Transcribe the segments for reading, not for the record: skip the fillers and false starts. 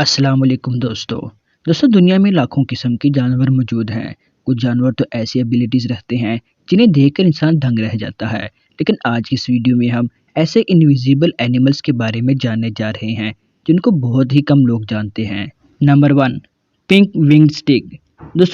अस्सलाम वालेकुम दोस्तों। दुनिया में लाखों किस्म के जानवर मौजूद हैं। कुछ जानवर तो ऐसी एबिलिटीज रखते हैं जिन्हें देखकर इंसान दंग रह जाता है। लेकिन आज की इस वीडियो में हम ऐसे इनविजिबल एनिमल्स के बारे में जानने जा रहे हैं जिनको बहुत ही कम लोग जानते हैं। Number 1, pink winged stick.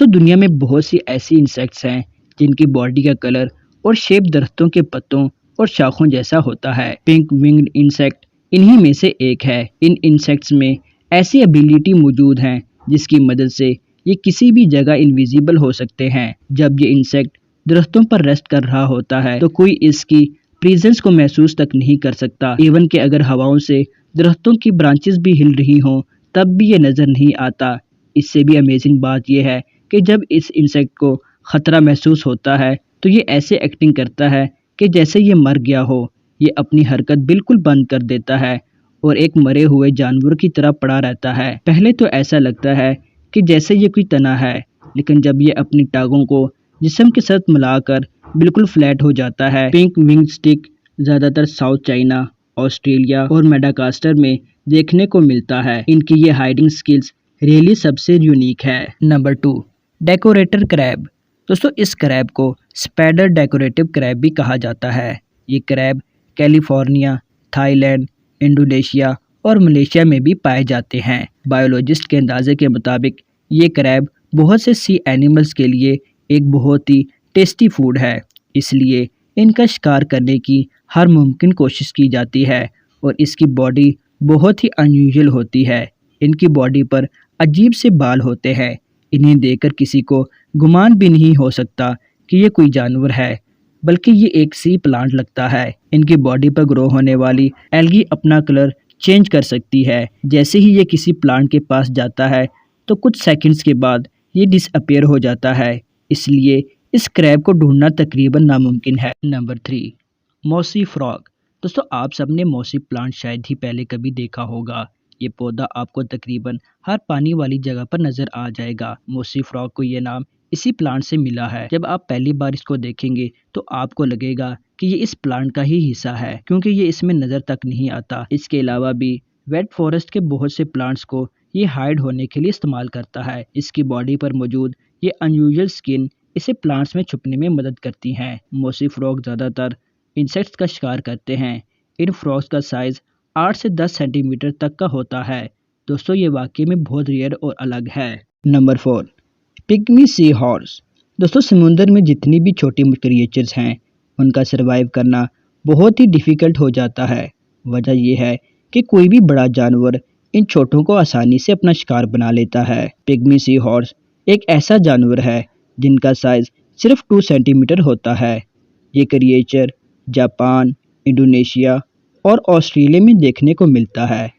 दुनिया में बहुत सी ऐसी इंसेक्ट्स हैं जिनकी बॉडी का कलर और शेप दरख्तों के पत्तों और शाखों जैसा होता है। पिंक विंग्ड इंसेक्ट इन्हीं में से एक है। इन इंसेक्ट्स में ऐसी एबिलिटी मौजूद हैं जिसकी मदद से ये किसी भी जगह इनविजिबल हो सकते हैं। जब ये इंसेक्ट दरख्तों पर रेस्ट कर रहा होता है तो कोई इसकी प्रेजेंस को महसूस तक नहीं कर सकता। इवन कि अगर हवाओं से दरख्तों की ब्रांचेस भी हिल रही हों तब भी ये नज़र नहीं आता। इससे भी अमेजिंग बात यह है कि जब इस इंसेक्ट को ख़तरा महसूस होता है तो ये ऐसे एक्टिंग करता है कि जैसे ये मर गया हो। ये अपनी हरकत बिल्कुल बंद कर देता है और एक मरे हुए जानवर की तरह पड़ा रहता है। पहले तो ऐसा लगता है कि जैसे ये कोई तना है, लेकिन जब ये अपनी टांगों को जिस्म के साथ मिलाकर बिल्कुल फ्लैट हो जाता है। पिंक विंग स्टिक ज़्यादातर साउथ चाइना, ऑस्ट्रेलिया और मेडागास्कर में देखने को मिलता है। इनकी ये हाइडिंग स्किल्स रियली सबसे यूनिक है। Number 2, decorator crab. इस क्रैब को स्पाइडर डेकोरेटिव क्रैब भी कहा जाता है। ये क्रैब कैलिफोर्निया, थाईलैंड, इंडोनेशिया और मलेशिया में भी पाए जाते हैं। बायोलॉजिस्ट के अंदाजे के मुताबिक ये क्रैब बहुत से सी एनिमल्स के लिए एक बहुत ही टेस्टी फूड है, इसलिए इनका शिकार करने की हर मुमकिन कोशिश की जाती है। और इसकी बॉडी बहुत ही अनयूजुअल होती है। इनकी बॉडी पर अजीब से बाल होते हैं। इन्हें देखकर किसी को गुमान भी नहीं हो सकता कि ये कोई जानवर है, बल्कि ये एक सी प्लांट लगता है। इनकी बॉडी पर ग्रो होने वाली एल्गी अपना कलर चेंज कर सकती है। जैसे ही ये किसी प्लांट के पास जाता है तो कुछ सेकंड्स के बाद ये डिसअपियर हो जाता है, इसलिए इस क्रैब को ढूंढना तकरीबन नामुमकिन है। Number 3, mossy frog. आप सबने मॉसी प्लांट शायद ही पहले कभी देखा होगा। ये पौधा आपको तकरीबन हर पानी वाली जगह पर नजर आ जाएगा। मॉसी फ्रॉग को ये नाम इसी प्लांट से मिला है। जब आप पहली बार इसको देखेंगे तो आपको लगेगा कि ये इस प्लांट का ही हिस्सा है, क्योंकि ये इसमें नज़र तक नहीं आता। इसके अलावा भी वेट फॉरेस्ट के बहुत से प्लांट्स को ये हाइड होने के लिए इस्तेमाल करता है। इसकी बॉडी पर मौजूद ये अनयूजुअल स्किन इसे प्लांट्स में छुपने में मदद करती हैं। मॉसी फ्रॉग ज़्यादातर इंसेक्ट्स का शिकार करते हैं। इन फ्रॉग्स का साइज़ 8 से 10 सेंटीमीटर तक का होता है। ये वाकई में बहुत रेयर और अलग है। Number 4, pygmy sea horse. समुंदर में जितनी भी छोटी क्रिएचर्स हैं उनका सरवाइव करना बहुत ही डिफ़िकल्ट हो जाता है। वजह यह है कि कोई भी बड़ा जानवर इन छोटों को आसानी से अपना शिकार बना लेता है। पिग्मी सी हॉर्स एक ऐसा जानवर है जिनका साइज़ सिर्फ 2 सेंटीमीटर होता है। ये क्रिएचर जापान, इंडोनेशिया और ऑस्ट्रेलिया में देखने को मिलता है।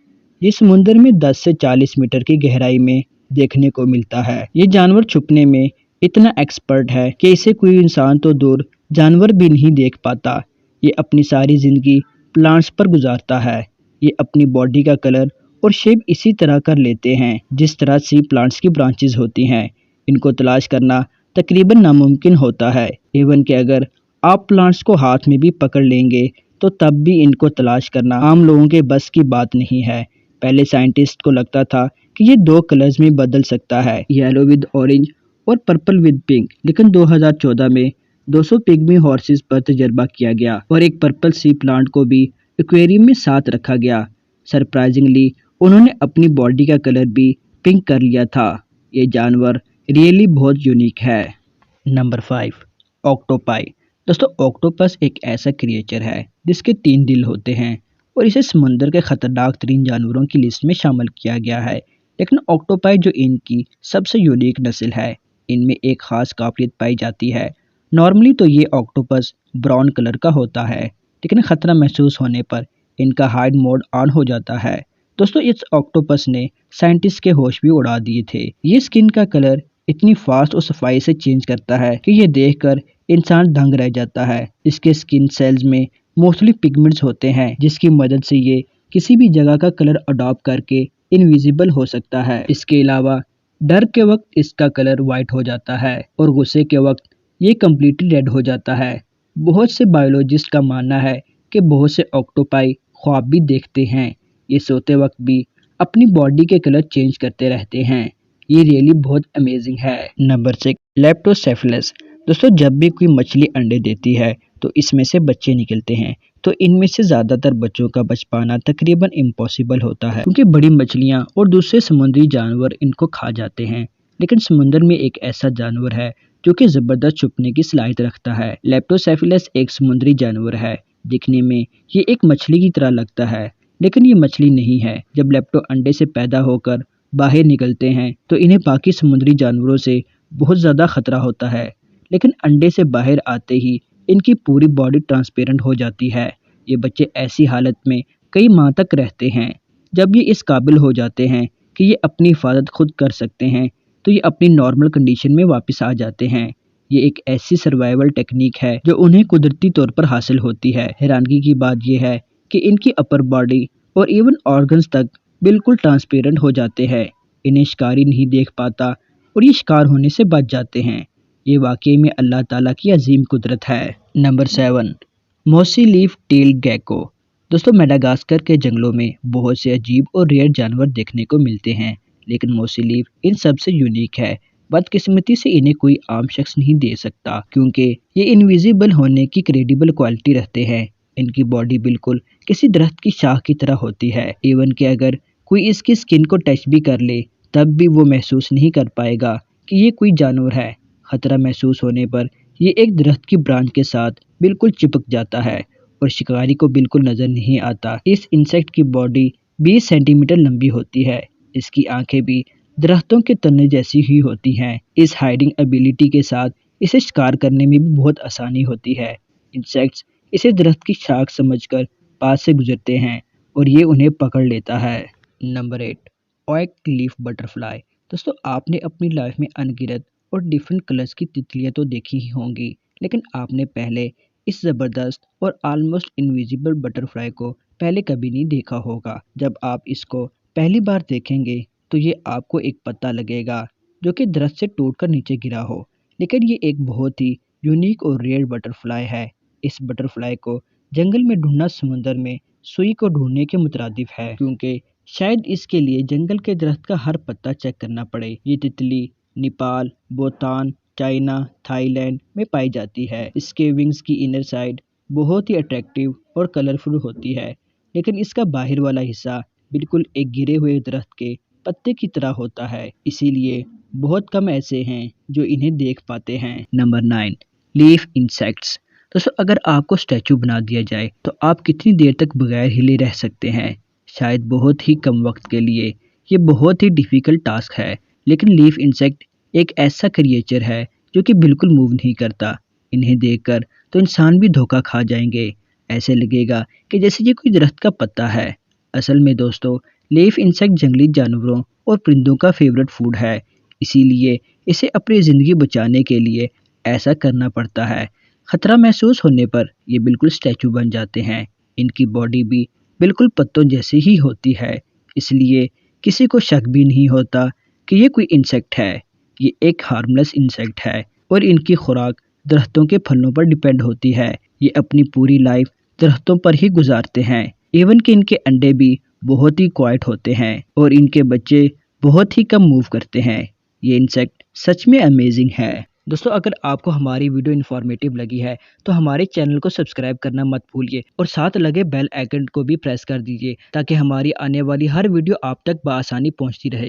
ये समुंदर में 10 से 40 मीटर की गहराई में देखने को मिलता है। ये जानवर छुपने में इतना एक्सपर्ट है कि इसे कोई इंसान तो दूर जानवर भी नहीं देख पाता। ये अपनी सारी जिंदगी प्लांट्स पर गुजारता है। ये अपनी बॉडी का कलर और शेप इसी तरह कर लेते हैं जिस तरह सी प्लांट्स की ब्रांचेस होती हैं। इनको तलाश करना तकरीबन नामुमकिन होता है। इवन कि अगर आप प्लांट्स को हाथ में भी पकड़ लेंगे तो तब भी इनको तलाश करना आम लोगों के बस की बात नहीं है। पहले साइंटिस्ट को लगता था कि ये 2 कलर्स में बदल सकता है, येलो विद ऑरेंज और पर्पल विद पिंक। लेकिन 2014 में 200 पिग्मी हॉर्सेस पर तजर्बा किया गया और एक पर्पल सी प्लांट को भी एक्वेरियम में साथ रखा गया। सरप्राइजिंगली उन्होंने अपनी बॉडी का कलर भी पिंक कर लिया था। ये जानवर रियली बहुत यूनिक है। Number 5, octopi. ऑक्टोपस एक ऐसा क्रिएचर है जिसके 3 दिल होते हैं और इसे समुंदर के खतरनाक तरीन जानवरों की लिस्ट में शामिल किया गया है। लेकिन ऑक्टोपाई जो इनकी सबसे यूनिक नस्ल है, इनमें एक खास काबिलियत पाई जाती है। नॉर्मली तो ये ऑक्टोपस ब्राउन कलर का होता है, लेकिन ख़तरा महसूस होने पर इनका हाइड मोड ऑन हो जाता है। इस ऑक्टोपस ने साइंटिस्ट के होश भी उड़ा दिए थे। ये स्किन का कलर इतनी फास्ट और सफाई से चेंज करता है कि ये देखकर इंसान दंग रह जाता है। इसके स्किन सेल्स में मोस्टली पिगमेंट्स होते हैं जिसकी मदद से ये किसी भी जगह का कलर अडॉप्ट करके इनविजिबल हो सकता है। इसके अलावा डर के वक्त इसका कलर वाइट हो जाता है और गुस्से के वक्त ये कम्प्लीटली रेड हो जाता है। बहुत से बायोलॉजिस्ट का मानना है कि बहुत से ऑक्टोपाई ख्वाब भी देखते हैं। ये सोते वक्त भी अपनी बॉडी के कलर चेंज करते रहते हैं। ये रियली बहुत अमेजिंग है। नंबर 6, लेप्टोसेफलस। दोस्तों, जब भी कोई मछली अंडे देती है तो इसमें से बच्चे निकलते हैं। तो इनमें से ज़्यादातर बच्चों का बच पाना तकरीबन इम्पॉसिबल होता है, क्योंकि बड़ी मछलियाँ और दूसरे समुद्री जानवर इनको खा जाते हैं। लेकिन समुद्र में एक ऐसा जानवर है जो कि ज़बरदस्त छुपने की सलाहियत रखता है। लेप्टोसेफलस एक समुद्री जानवर है। दिखने में ये एक मछली की तरह लगता है, लेकिन ये मछली नहीं है। जब लेप्टो अंडे से पैदा होकर बाहर निकलते हैं तो इन्हें बाकी समुद्री जानवरों से बहुत ज़्यादा खतरा होता है। लेकिन अंडे से बाहर आते ही इनकी पूरी बॉडी ट्रांसपेरेंट हो जाती है। ये बच्चे ऐसी हालत में कई माह तक रहते हैं। जब ये इस काबिल हो जाते हैं कि ये अपनी हिफाजत खुद कर सकते हैं तो ये अपनी नॉर्मल कंडीशन में वापस आ जाते हैं। ये एक ऐसी सर्वाइवल टेक्निक है जो उन्हें कुदरती तौर पर हासिल होती है। हैरानगी की बात यह है कि इनकी अपर बॉडी और इवन ऑर्गन्स तक बिल्कुल ट्रांसपेरेंट हो जाते हैं। इन्हें शिकारी नहीं देख पाता और ये शिकार होने से बच जाते हैं। ये वाकई में अल्लाह ताला की अजीम कुदरत है। नंबर 7, मोसी लीफ टेल गैको। दोस्तों, मेडागास्कर के जंगलों में बहुत से अजीब और रेयर जानवर देखने को मिलते हैं, लेकिन मोसी लीफ इन सबसे यूनिक है। बदकिस्मती से इन्हें कोई आम शख्स नहीं दे सकता, क्योंकि ये इनविजिबल होने की क्रेडिबल क्वालिटी रखते हैं। इनकी बॉडी बिल्कुल किसी दरख्त की शाख की तरह होती है। इवन कि अगर कोई इसकी स्किन को टच भी कर ले तब भी वो महसूस नहीं कर पाएगा कि ये कोई जानवर है। खतरा महसूस होने पर ये एक दरख्त की ब्रांच के साथ बिल्कुल चिपक जाता है और शिकारी को बिल्कुल नजर नहीं आता। इस इंसेक्ट की बॉडी 20 सेंटीमीटर लंबी होती है। इसकी आंखें भी दरख्तों के तने जैसी ही होती हैं। इस हाइडिंग एबिलिटी के साथ इसे शिकार करने में भी बहुत आसानी होती है। इंसेक्ट्स इसे दरख्त की शाख समझकर पास से गुजरते हैं और ये उन्हें पकड़ लेता है। Number 8, oak leaf butterfly. दोस्तों, आपने अपनी लाइफ में अनगिनत और डिफरेंट कलर्स की तितलियां तो देखी ही होंगी, लेकिन आपने पहले इस ज़बरदस्त और ऑलमोस्ट इनविजिबल बटरफ्लाई को पहले कभी नहीं देखा होगा। जब आप इसको पहली बार देखेंगे तो ये आपको एक पत्ता लगेगा जो कि दरख्त से टूटकर नीचे गिरा हो, लेकिन ये एक बहुत ही यूनिक और रेयर बटरफ्लाई है। इस बटरफ्लाई को जंगल में ढूंढना समुद्र में सुई को ढूंढने के मुतरादिफ है, क्योंकि शायद इसके लिए जंगल के दरख्त का हर पत्ता चेक करना पड़े। ये तितली नेपाल, भूटान, चाइना, थाईलैंड में पाई जाती है। इसके विंग्स की इनर साइड बहुत ही अट्रैक्टिव और कलरफुल होती है, लेकिन इसका बाहर वाला हिस्सा बिल्कुल एक गिरे हुए दरख्त के पत्ते की तरह होता है। इसीलिए बहुत कम ऐसे हैं जो इन्हें देख पाते हैं। Number 9, leaf insects. दोस्तों, अगर आपको स्टैचू बना दिया जाए तो आप कितनी देर तक बगैर हिले रह सकते हैं? शायद बहुत ही कम वक्त के लिए। ये बहुत ही डिफ़िकल्ट टास्क है, लेकिन लीफ इंसेक्ट एक ऐसा क्रिएचर है जो कि बिल्कुल मूव नहीं करता। इन्हें देखकर तो इंसान भी धोखा खा जाएंगे। ऐसे लगेगा कि जैसे ये कोई दरख्त का पत्ता है। असल में दोस्तों, लीफ इंसेक्ट जंगली जानवरों और परिंदों का फेवरेट फूड है। इसीलिए इसे अपनी ज़िंदगी बचाने के लिए ऐसा करना पड़ता है। खतरा महसूस होने पर ये बिल्कुल स्टैचू बन जाते हैं। इनकी बॉडी भी बिल्कुल पत्तों जैसी ही होती है, इसलिए किसी को शक भी नहीं होता कि ये कोई इंसेक्ट है। ये एक हार्मलेस इंसेक्ट है और इनकी खुराक दरख्तों के फलों पर डिपेंड होती है। ये अपनी पूरी लाइफ दरख्तों पर ही गुजारते हैं। इवन कि इनके अंडे भी बहुत ही क्वाइट होते हैं और इनके बच्चे बहुत ही कम मूव करते हैं। ये इंसेक्ट सच में अमेजिंग है। दोस्तों, अगर आपको हमारी वीडियो इन्फॉर्मेटिव लगी है तो हमारे चैनल को सब्सक्राइब करना मत भूलिए और साथ लगे बेल आइकन को भी प्रेस कर दीजिए, ताकि हमारी आने वाली हर वीडियो आप तक बआसानी पहुंचती रहे।